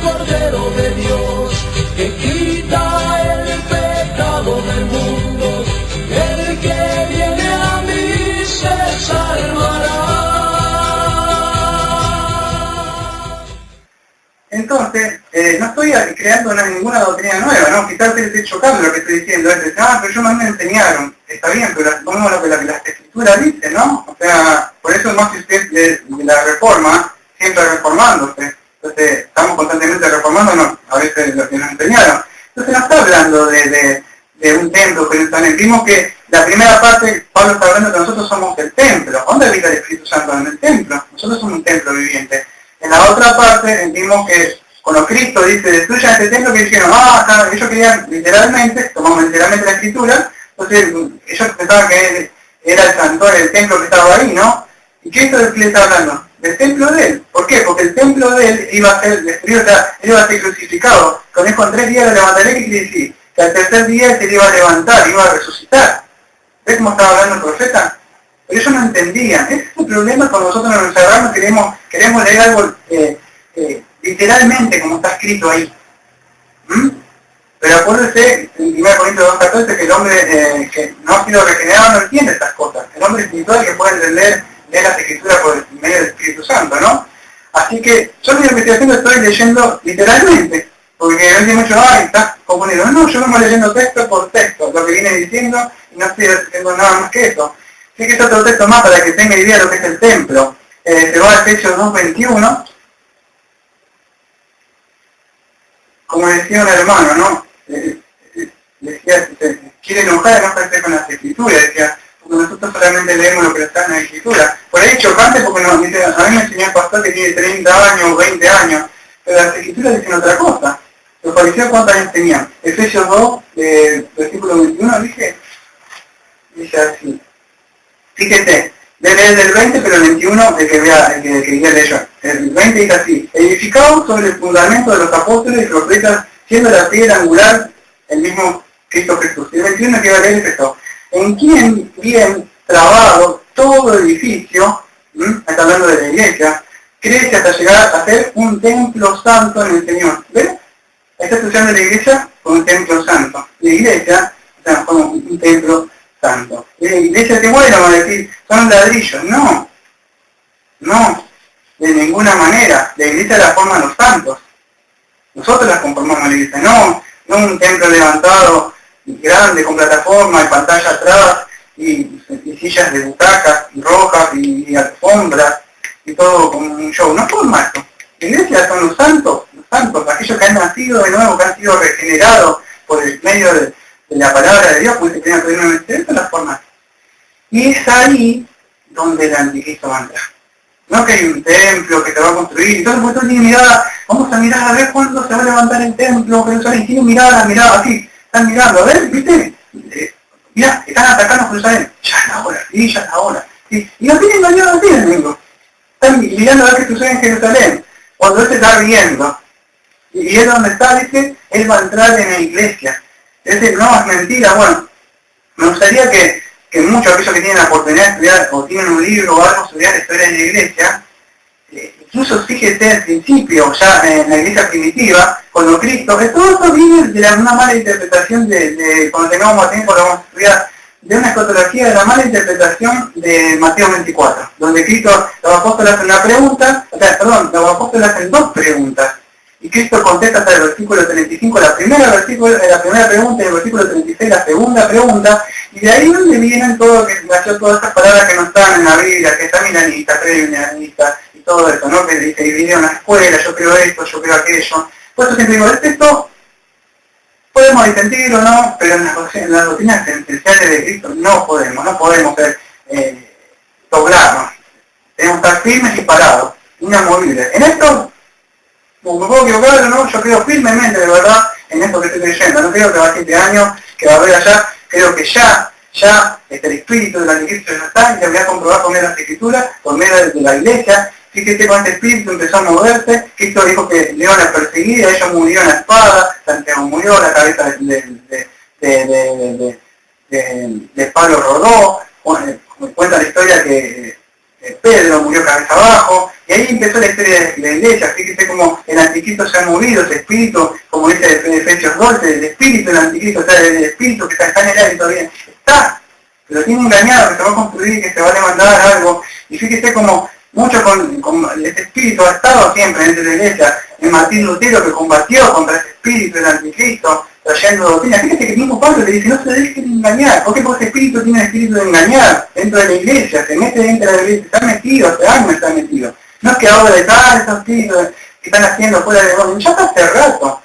Cordero de Dios, que quita el pecado del mundo, el que viene a mí se salvará. Entonces, no estoy creando ninguna doctrina nueva, ¿no? Quizás te esté chocando lo que estoy diciendo, es decir, pero yo no me enseñaron, está bien, pero supongo lo que la Escritura dice, ¿no? O sea, por eso no existe de la reforma, siempre reformándose. Entonces, estamos constantemente reformándonos, a veces lo que nos enseñaron. Entonces no está hablando de un templo que está en el. Vimos que la primera parte, Pablo está hablando que nosotros somos el templo. ¿Dónde habita el Espíritu Santo? En el templo. Nosotros somos un templo viviente. En la otra parte vimos que cuando Cristo dice, destruyan este templo, que dijeron, ellos querían literalmente, tomamos literalmente la Escritura, entonces ellos pensaban que era el santuario, el templo que estaba ahí, ¿no? ¿Y qué es lo que le está hablando? Del templo de él. ¿Por qué? Porque el templo de él iba a ser destruido, o sea, él iba a ser crucificado. Con eso en 3 días lo levantaré, ¿qué quiere decir? Que al tercer día se le iba a levantar, iba a resucitar. ¿Ves cómo estaba hablando el profeta? Pero ellos no entendían. Ese es el problema cuando nosotros nos encerramos, queremos leer algo literalmente como está escrito ahí. Pero acuérdense, en 1 Corintios 2:14, que el hombre que no ha sido regenerado no entiende estas cosas. El hombre espiritual que puede entender las Escrituras por medio del Espíritu Santo, ¿no? Así que yo lo que estoy haciendo estoy leyendo literalmente, porque hoy día mucho, estás confundido. No, yo vengo leyendo texto por texto, lo que viene diciendo, y no estoy haciendo nada más que eso. Así que es otro texto más para que tenga idea de lo que es el templo. Se va a Efesios 2:21. Como decía un hermano, ¿no? Decía, quiere enojarse con las Escrituras, decía, porque nosotros solamente leemos lo que está en la Escritura. Por ahí chocante porque nos dice, a mí me enseñó el pastor que tiene 30 años, 20 años, pero las Escrituras dicen otra cosa. Los fariseos, ¿cuántos años tenían? Efesios 2, versículo 21, dice así. Fíjate, desde el 20, pero el 21, el que guía de ellos. El 20 dice así, edificados sobre el fundamento de los apóstoles y profetas, siendo la piedra angular el mismo Cristo Jesús. Y el 21 que va a leer es esto, en quien bien trabado todo edificio, está hablando de la iglesia, crece hasta llegar a ser un templo santo en el Señor. ¿Ves? Está asociando la iglesia con un templo santo. La iglesia, o sea, como un templo santo. Y la iglesia que bueno, va a decir, son ladrillos. No, de ninguna manera. La iglesia la forman los santos. Nosotros la conformamos la iglesia, no un templo levantado, grande, con plataforma y pantalla atrás, y sillas de butacas rojas y alfombras, y todo como un show. No forma esto. La iglesia son los santos, aquellos que han nacido de nuevo, que han sido regenerados por el medio de la palabra de Dios, pues se tenía que tener una esa es la forma. Y es ahí donde el anticristo va a entrar. No que hay un templo que se va a construir, entonces pues tú tienes mirada, vamos a mirar a ver cuándo se va a levantar el templo, Jerusalén, tiene mirada así, están mirando, a ver, ¿viste? Mirá, están atacando Jerusalén, ya es la hora, sí, ya es la hora. ¿Sí? Y no tienen engañado así el enemigo. Están mirando a ver qué sucede en Jerusalén, cuando él se está viendo. Y él donde está, dice, él va a entrar en la iglesia. Es decir, no, es mentira, bueno, me gustaría que muchos de aquellos que tienen la oportunidad de estudiar o tienen un libro o algo, estudiar la historia de la iglesia, incluso fíjese al principio, ya en la iglesia primitiva, cuando Cristo, que todo esto viene de una mala interpretación de cuando tengamos más tiempo lo vamos a estudiar, de una escatología de la mala interpretación de Mateo 24, donde Cristo, los apóstoles hacen una pregunta, los apóstoles hacen 2 preguntas, y Cristo contesta hasta el versículo 35 la primera pregunta y el versículo 36 la segunda pregunta, y de ahí donde vienen todas estas palabras que no están en la Biblia, que está milanista, premilanista, y todo eso, ¿no? Que dice, dividieron una escuela, yo creo esto, yo creo aquello. Por eso siempre digo, esto podemos disentir o no, pero en las doctrinas esenciales de Cristo no podemos ser doblarnos. Tenemos que estar firmes y parados, inamovibles. En esto, como me puedo equivocar o no, yo creo firmemente, de verdad, en esto que estoy leyendo. No creo que va a 7 años, que va a haber allá, creo que ya el espíritu del anticristo ya está, y se voy a comprobar por medio de las escrituras, por medio de la iglesia. Fíjate cuando este espíritu empezó a moverse, Cristo dijo que le iban a perseguir, ellos murieron a la espada, Santiago murió, la cabeza de Pablo rodó. Cuenta la historia que Pedro murió cabeza abajo, y ahí empezó la historia de la iglesia. Fíjese como el anticristo se ha movido, ese espíritu, como dice Efesios 12, el espíritu del anticristo, o sea, el espíritu que está en el aire todavía, está, pero tiene engañado, que se va a construir, que se va a levantar algo, y fíjese como mucho con este espíritu ha estado siempre dentro de la iglesia, en Martín Lutero que combatió contra ese espíritu del anticristo, trayendo doctrina. Fíjate que el mismo Pablo le dice, no se dejen engañar. ¿Por qué? Porque ese espíritu tiene el espíritu de engañar dentro de la iglesia, se mete dentro de la iglesia, está metido, hace años está metido. No es que ahora de esos espíritus que están haciendo fuera de orden, ya está hace rato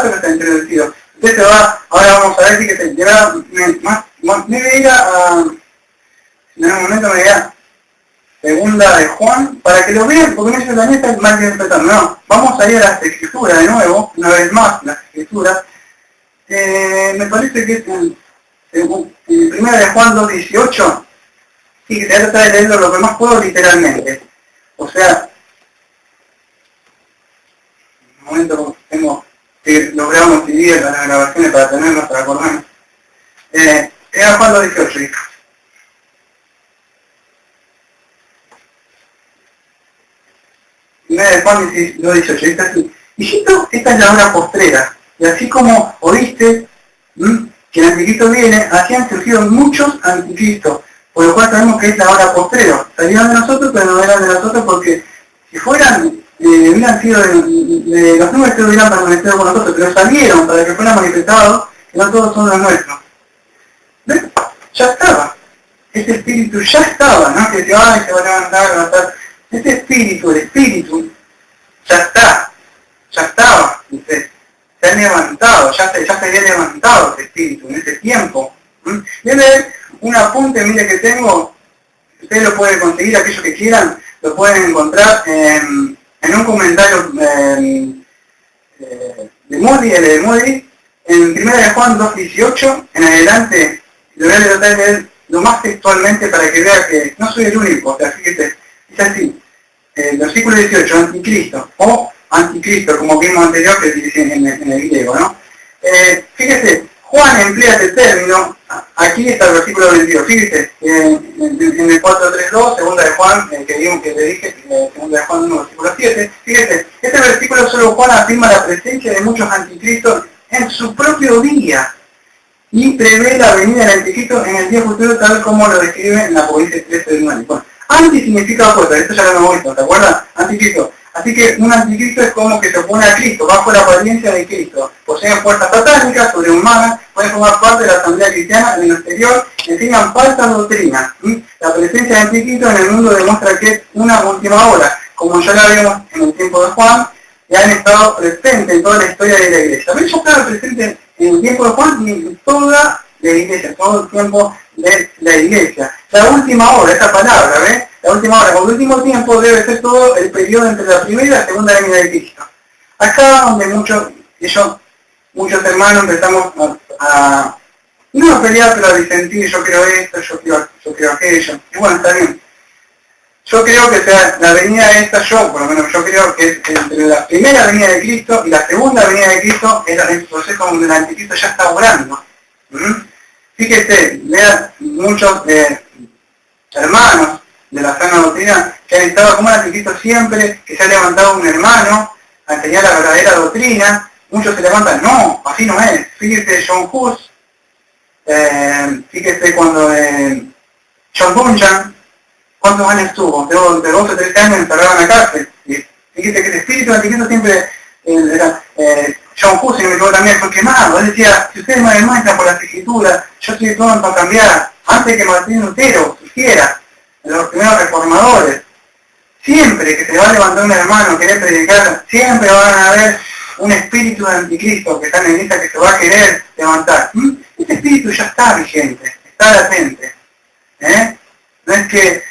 que está introducido. Entonces ahora vamos a ver si que se lleva me voy a ir en un momento me voy a segunda de Juan, para que lo vean, porque ellos también están mal interpretando. No, vamos a ir a las escrituras de nuevo, una vez más, las escrituras. Me parece que es en primera de Juan 2.18, sí, que te voy a tratar de leerlo lo que más puedo literalmente. O sea, en un momento tengo que logramos dividir las grabaciones para tenernos, para acordarnos. Era Juan 2.18, dijo. Primera de Juan 2.18, dice así: hijito, esta es la hora postrera, y así como oíste que el anticristo viene, así han surgido muchos anticristos, por lo cual sabemos que es la hora postrera. Salieron de nosotros, pero no eran de nosotros, porque si fueran, hubieran sido los nuestros, hubieran permanecido con nosotros, pero salieron para que fueran manifestados, que no todos son los nuestros. ¿Ves? Ya estaba. Ese espíritu ya estaba, no que se va y se va a levantar. Ese espíritu, el espíritu, ya estaba, dice, se ha levantado, ya se había levantado ese espíritu en ese tiempo. Viene un apunte, mire que tengo, ustedes lo pueden conseguir, aquellos que quieran, lo pueden encontrar en un comentario de Moody, en 1 de Juan 2.18, en adelante, lo voy a tratar de leer lo más textualmente para que vea que no soy el único, o sea, fíjate. Es así, versículo 18, anticristo, o anticristo, como vimos anterior que dice en el griego, ¿no? Fíjese, Juan emplea este término, aquí está el versículo 22, fíjese, en el 4.3.2, segunda de Juan, que vimos que le dije, segunda de Juan 1, versículo 7, fíjese, este versículo solo Juan afirma la presencia de muchos anticristos en su propio día, y prevé la venida del anticristo en el día futuro, tal como lo describe en Apocalipsis 13:9. Bueno, anti significa opuesto, esto ya lo hemos visto, ¿te acuerdas? Anticristo. Así que un anticristo es como que se opone a Cristo, bajo la apariencia de Cristo. Poseen fuerzas satánicas, sobrehumanas, pueden formar parte de la asamblea cristiana en el exterior, enseñan falsas doctrinas. La presencia de anticristo en el mundo demuestra que es una última hora, como ya la vemos en el tiempo de Juan, y han estado presentes en toda la historia de la iglesia. Pero ellos estaban presentes en el tiempo de Juan y en toda la iglesia, todo el tiempo de la iglesia. La última hora, esa palabra, ¿ves? La última hora, con el último tiempo debe ser todo el periodo entre la primera y la segunda venida de Cristo. Acá donde muchos hermanos empezamos no a pelear, pero a disentir, yo creo esto, yo creo aquello. Y bueno, está bien. Yo creo que sea la venida de esta, por lo menos yo creo que es entre la primera venida de Cristo y la segunda venida de Cristo, es el proceso donde el anticristo ya está obrando. Fíjese, vean muchos hermanos de la sana doctrina que han estado como el anticristo siempre, que se ha levantado un hermano a enseñar la verdadera doctrina. Muchos se levantan, no, así no es. Fíjese John Hus, fíjese cuando John Bunyan, ¿cuántos años estuvo? De 2 o 3 años encerrado en la cárcel. Y fíjese que el espíritu anticristo siempre era... John Hus, me quedó también, fue quemado. Él decía, si ustedes me demuestran por las escrituras, yo estoy todo para cambiar, antes que Martín Lutero surgiera, los primeros reformadores. Siempre que se va a levantar un hermano, querer predicar, siempre van a haber un espíritu de anticristo que está en la iglesia que se va a querer levantar. Este espíritu ya está vigente, está latente. No es que...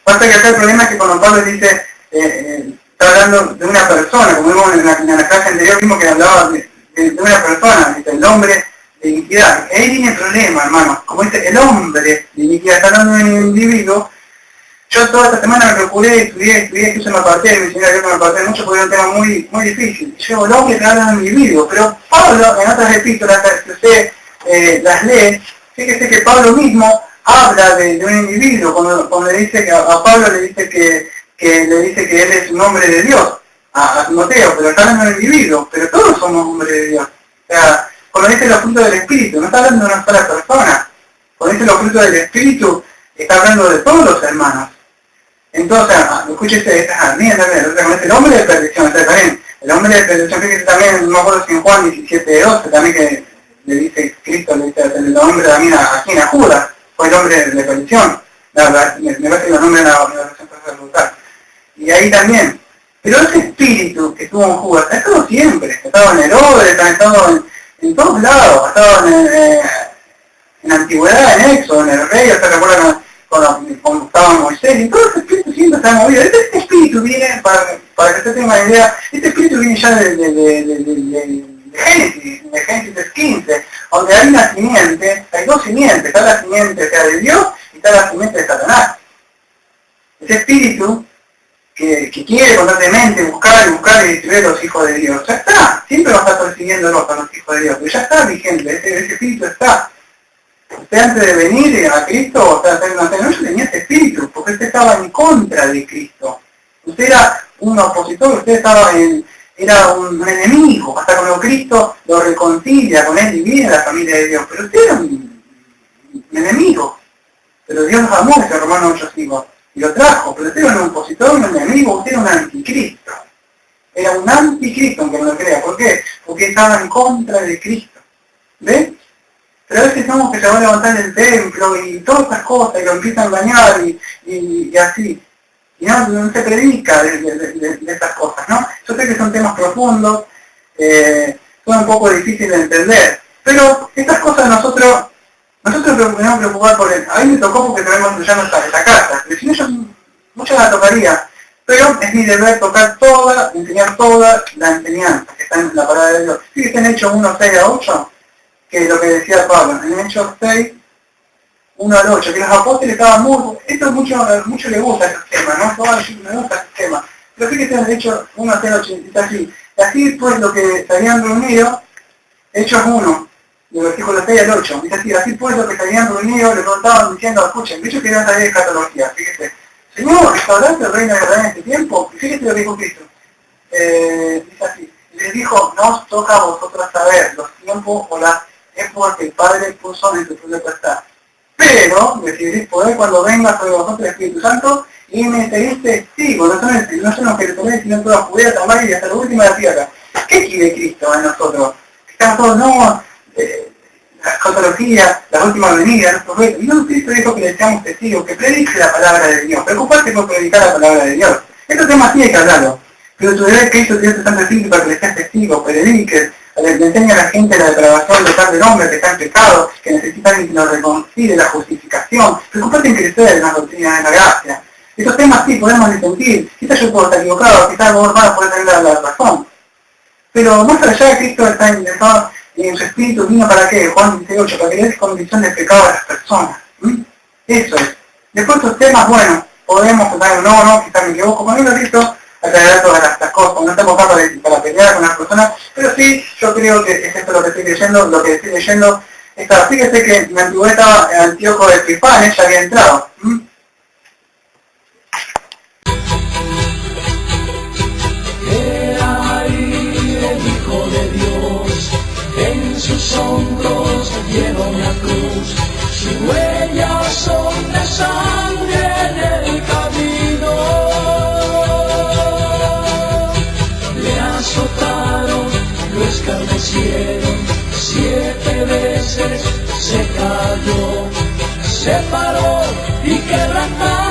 pasa que acá el problema es que cuando Pablo dice... está hablando de una persona, como vimos en la clase anterior, vimos que hablaba de una persona, dice, el hombre de iniquidad. Ahí viene el problema, hermano, como dice, el hombre de iniquidad, está hablando de un individuo. Yo toda esta semana me procuré, estudié, que yo me aparté de mi señora, yo me aparté mucho porque era un tema muy difícil. Yo, el hombre que habla de un individuo, pero Pablo, en otras epístolas, que usted las lee, fíjese que Pablo mismo habla de un individuo, cuando le dice que a Pablo le dice que él es un hombre de Dios, a Timoteo, pero está hablando de un individuo, pero todos somos hombres de Dios. O sea, cuando dice los frutos del Espíritu, no está hablando de una sola persona. Cuando dice los frutos del Espíritu, está hablando de todos los hermanos. Entonces, escúchese esta también, el hombre de perdición, también, el hombre de perdición, fíjese también, no me acuerdo si en Juan 17:12, también que le dice Cristo, le dice el hombre también a quien, a Judas, fue el hombre de perdición, me parece que los nombres de la versión brutal. Y ahí también, pero ese espíritu que tuvo en Judas, ha estado siempre, ha estado en Herodes, ha estado en todos lados, ha estado en la antigüedad, en Éxodo, en el rey, hasta recuerdan cuando estaba Moisés, y todo ese espíritu siempre está movido. Este espíritu viene, para que usted tenga una idea, este espíritu viene ya de Génesis 15, donde hay una simiente, hay dos simientes, está la simiente de Dios y está la simiente de Satanás. Ese espíritu que quiere constantemente buscar y destruir a los hijos de Dios, ya está, siempre va a estar persiguiéndolos a los hijos de Dios, pero ya está vigente, ese espíritu está. Usted antes de venir a Cristo, no tenía ese espíritu, porque usted estaba en contra de Cristo. Usted era un opositor, usted era un enemigo, hasta cuando Cristo lo reconcilia con él y viene a la familia de Dios. Pero usted era un enemigo. Pero Dios los amó, ese Romanos 8:5, y lo trajo. Pero usted era un opositor, un enemigo, usted era un anticristo. Era un anticristo, aunque no lo crea. ¿Por qué? Porque estaba en contra de Cristo. ¿Ves? Pero a veces somos que se va a levantar el templo y todas estas cosas, y lo empiezan a engañar y así. Y no se predica de estas cosas, ¿no? Yo sé que son temas profundos, son un poco difíciles de entender, pero estas cosas nosotros nos tenemos que preocupar por él. A mí me tocó porque tenemos construyendo esta casa, pero si no yo mucho la tocaría, pero es mi deber enseñar toda la enseñanza que está en la palabra de Dios. Fíjense en Hechos 1:6-8, que es lo que decía Pablo, en Hechos 6, 1-8, que los apóstoles estaban esto mucho le gusta ese esquema, ¿no? Todo me gusta ese esquema. Pero fíjense en Hechos 1:8, está así. Así pues lo que se habían reunido, Hechos 1, del versículo 6-8, dice así, así pues lo que se habían reunido, le preguntaban diciendo, escuchen, de hecho querían saber de escatología, fíjense. Señor, ¿restauraste el reino de verdad en este tiempo? Y fíjense lo que dijo Cristo. Dice así, les dijo, no os toca a vosotros saber los tiempos o las épocas que el Padre puso en su propia potestad. Pero recibiréis poder cuando venga sobre vosotros el Espíritu Santo y me seréis testigos, no son los que tenéis, sino toda Judea, Samaria y hasta la última de la tierra. ¿Qué quiere Cristo en nosotros? Estamos todos, la escatología, la última venida, los profetas. No, Cristo dijo que le seamos testigos, que predique la palabra de Dios. Preocuparte por predicar la palabra de Dios. Estos temas sí hay que hablarlo. Pero tu deber es que Cristo te dio tu Santo Espíritu para que le seas testigo, prediques, le enseña a la gente la depravación total del hombre que está en pecado, que necesita alguien que lo reconcilie, la justificación. Preocupate en crecer en la doctrina de la gracia. Estos temas sí podemos disentir, quizás yo puedo estar equivocado, quizás vos hermanos pueden tener la razón. Pero más allá de Cristo está interesado en su espíritu, vino para qué, Juan 18, para que le des condición de pecado a las personas. Eso es. Después estos temas, bueno, podemos pensar, no, quizás me equivoco, con el Cristo, aclarar todas estas cosas, no estamos acá para pelear con las personas, pero sí, yo creo que es esto lo que estoy leyendo, fíjese que en la antigüedad estaba Antíoco de Epifanes, ya había entrado. Era ahí el Hijo de Dios, en sus hombros lleva una cruz, sus huellas son de sangre en el camino. Le azotaron, lo escarnecieron, 7 veces se cayó, se paró y quebrantó.